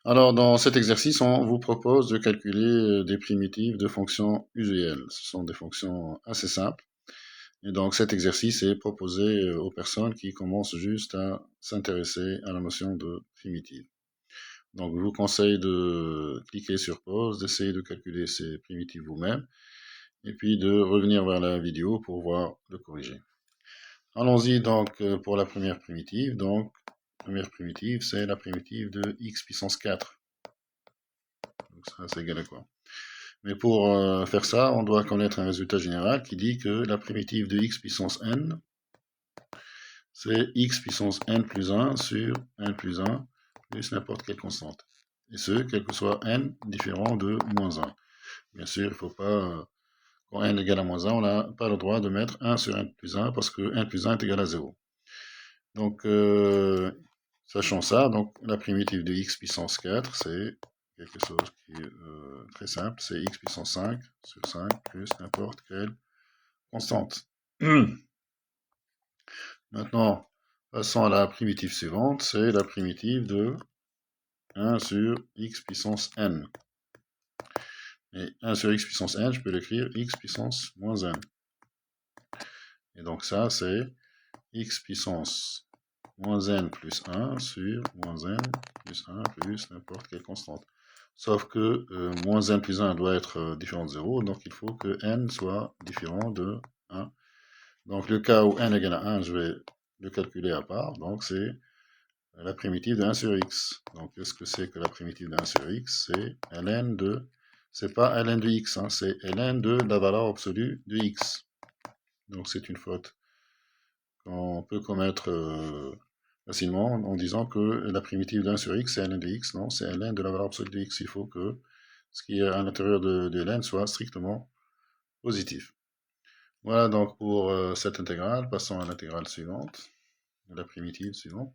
Alors, dans cet exercice, on vous propose de calculer des primitives de fonctions usuelles. Ce sont des fonctions assez simples. Et donc, cet exercice est proposé aux personnes qui commencent juste à s'intéresser à la notion de primitive. Donc, je vous conseille de cliquer sur pause, d'essayer de calculer ces primitives vous-même, et puis de revenir vers la vidéo pour voir le corriger. Allons-y donc pour la première primitive. Donc, première primitive, c'est la primitive de x puissance 4. Donc ça, c'est égal à quoi? Mais pour faire ça, on doit connaître un résultat général qui dit que la primitive de x puissance n, c'est x puissance n plus 1 sur n plus 1 plus n'importe quelle constante. Et ce, quel que soit n différent de moins 1. Bien sûr, il ne faut pas, quand n égale à moins 1, on n'a pas le droit de mettre 1 sur n plus 1 parce que n plus 1 est égal à 0. Donc, sachant ça, donc la primitive de x puissance 4, c'est quelque chose qui est très simple, c'est x puissance 5 sur 5 plus n'importe quelle constante. Maintenant, passons à la primitive suivante, c'est la primitive de 1 sur x puissance n. Et 1 sur x puissance n, je peux l'écrire x puissance moins n. Et donc ça, c'est x puissance moins n plus 1 sur moins n plus 1 plus n'importe quelle constante. Sauf que moins n plus 1 doit être différent de 0, donc il faut que n soit différent de 1. Donc le cas où n égale à 1, je vais le calculer à part, donc c'est la primitive de 1 sur x. Donc qu'est-ce que c'est que la primitive de 1 sur x? C'est ln de, c'est pas ln de x, hein, c'est ln de la valeur absolue de x. Donc c'est une faute qu'on peut commettre facilement en disant que la primitive de 1 sur x c'est ln de x. Non, c'est ln de la valeur absolue de x. Il faut que ce qui est à l'intérieur de ln soit strictement positif. Voilà donc pour cette intégrale. Passons à l'intégrale suivante, la primitive suivante.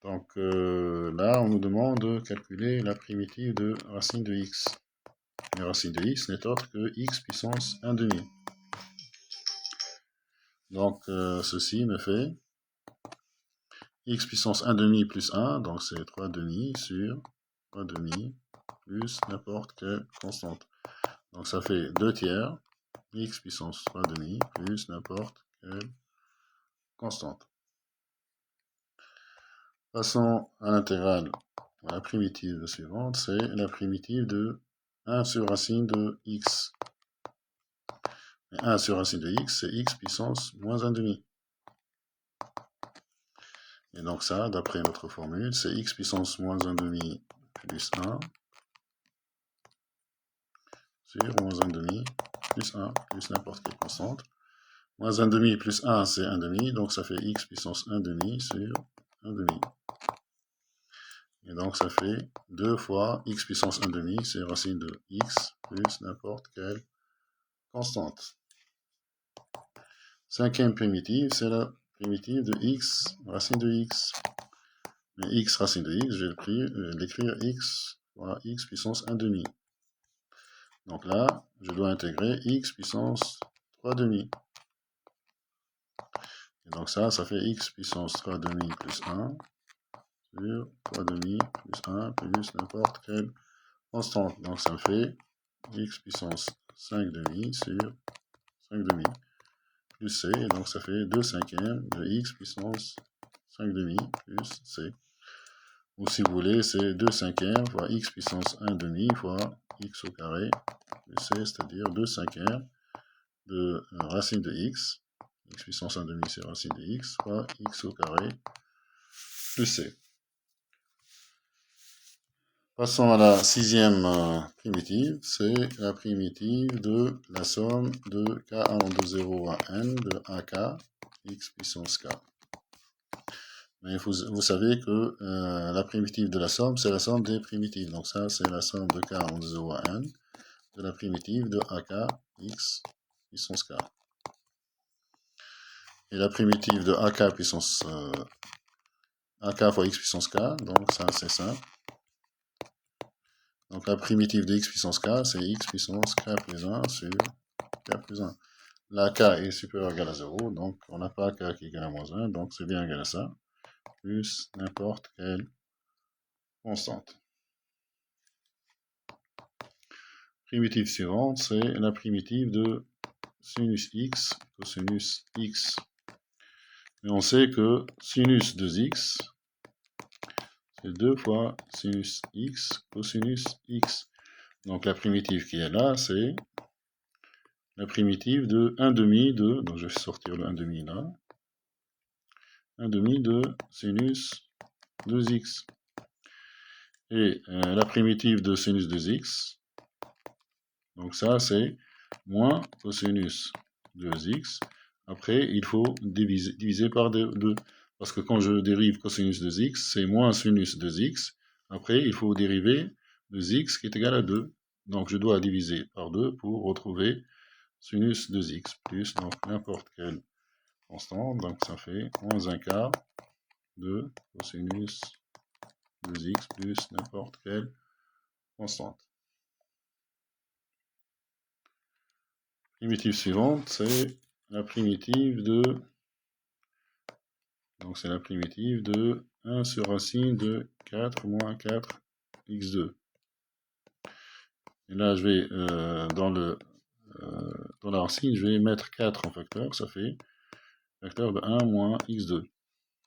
Donc là, on nous demande de calculer la primitive de racine de x. Et racine de x n'est autre que x puissance 1 demi. Donc ceci me fait x puissance 1 demi plus 1, donc c'est 3 demi sur 3 demi plus n'importe quelle constante. Donc ça fait 2 tiers, x puissance 3 demi plus n'importe quelle constante. Passons à l'intégrale, à la primitive suivante, c'est la primitive de 1 sur racine de x. Et 1 sur racine de x, c'est x puissance moins 1 demi. Et donc ça, d'après notre formule, c'est x puissance moins 1 demi plus 1 sur moins 1 demi plus 1 plus n'importe quelle constante. Moins 1 demi plus 1, c'est 1 demi, donc ça fait x puissance 1 demi sur 1 demi. Et donc ça fait 2 fois x puissance 1 demi, c'est racine de x plus n'importe quelle constante. Cinquième primitive, c'est la primitive de x racine de x. Mais x racine de x, je vais l'écrire x fois x puissance 1 demi. Donc là, je dois intégrer x puissance 3 demi. Et donc ça fait x puissance 3 demi plus 1 sur 3 demi plus 1 plus n'importe quelle constante. Donc ça me fait x puissance 5 demi sur 5 demi plus c. Et donc ça fait 2 cinquièmes de x puissance 5 demi plus c. Ou si vous voulez, c'est 2 cinquièmes fois x puissance 1 demi fois x au carré plus c, c'est-à-dire 2 cinquièmes de racine de x. X puissance 1 demi, c'est racine de x fois x au carré plus c. Passons à la sixième primitive, c'est la primitive de la somme de k allant de 0 à n de ak x puissance k. Mais vous savez que la primitive de la somme, c'est la somme des primitives. Donc ça, c'est la somme de k allant de 0 à n de la primitive de ak x puissance k. Et la primitive de ak puissance ak fois x puissance k, donc ça c'est simple. Donc la primitive de x puissance k, c'est x puissance k plus 1 sur k plus 1. La k est supérieure ou égale à 0, donc on n'a pas k qui est égal à moins 1, donc c'est bien égal à ça, plus n'importe quelle constante. Primitive suivante, c'est la primitive de sinus x, cosinus x. Et on sait que sinus de x, c'est 2 fois sinus x, cosinus x. Donc la primitive qui est là, c'est la primitive de 1 demi de, donc je vais sortir le 1 demi là, 1 demi de sinus 2x. Et la primitive de sinus 2x, donc ça c'est moins cosinus 2x. Après, il faut diviser par 2. Parce que quand je dérive cosinus 2x, c'est moins sinus 2x. Après, il faut dériver 2x qui est égal à 2. Donc, je dois diviser par 2 pour retrouver sinus 2x plus donc n'importe quelle constante. Donc, ça fait moins un quart de cosinus 2x plus n'importe quelle constante. Primitive suivante, c'est la primitive de... Donc c'est la primitive de 1 sur racine de 4 moins 4 x2. Et là, je vais, dans la racine, je vais mettre 4 en facteur. Ça fait facteur de 1 moins x2.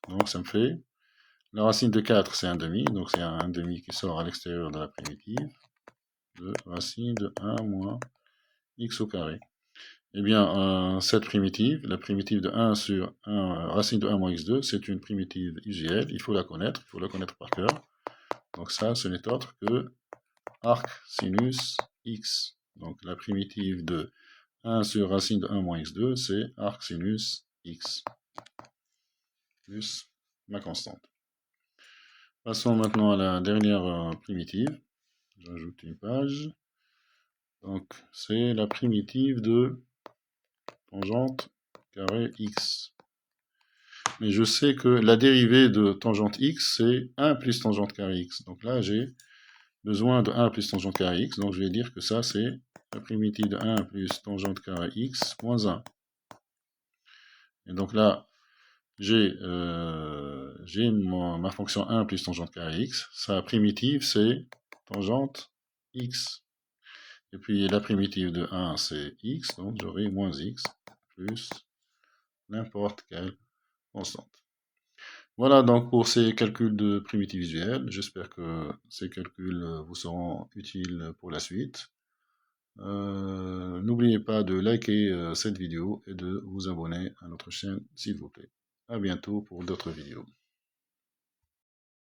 Donc ça me fait, la racine de 4, c'est 1 demi. Donc c'est un demi qui sort à l'extérieur de la primitive. De racine de 1 moins x au carré. Eh bien, cette primitive, la primitive de 1 sur 1, racine de 1 moins x2, c'est une primitive usuelle, il faut la connaître par cœur. Donc ça, ce n'est autre que arc sinus x. Donc la primitive de 1 sur racine de 1 moins x2, c'est arc sinus x, plus ma constante. Passons maintenant à la dernière primitive. J'ajoute une page. Donc c'est la primitive de tangente carré x. Mais je sais que la dérivée de tangente x, c'est 1 plus tangente carré x. Donc là, j'ai besoin de 1 plus tangente carré x. Donc je vais dire que ça, c'est la primitive de 1 plus tangente carré x moins 1. Et donc là, j'ai ma fonction 1 plus tangente carré x. Sa primitive, c'est tangente x. Et puis la primitive de 1, c'est x. Donc j'aurai moins x plus n'importe quelle constante. Voilà donc pour ces calculs de primitives visuelles. J'espère que ces calculs vous seront utiles pour la suite. N'oubliez pas de liker cette vidéo et de vous abonner à notre chaîne s'il vous plaît. À bientôt pour d'autres vidéos.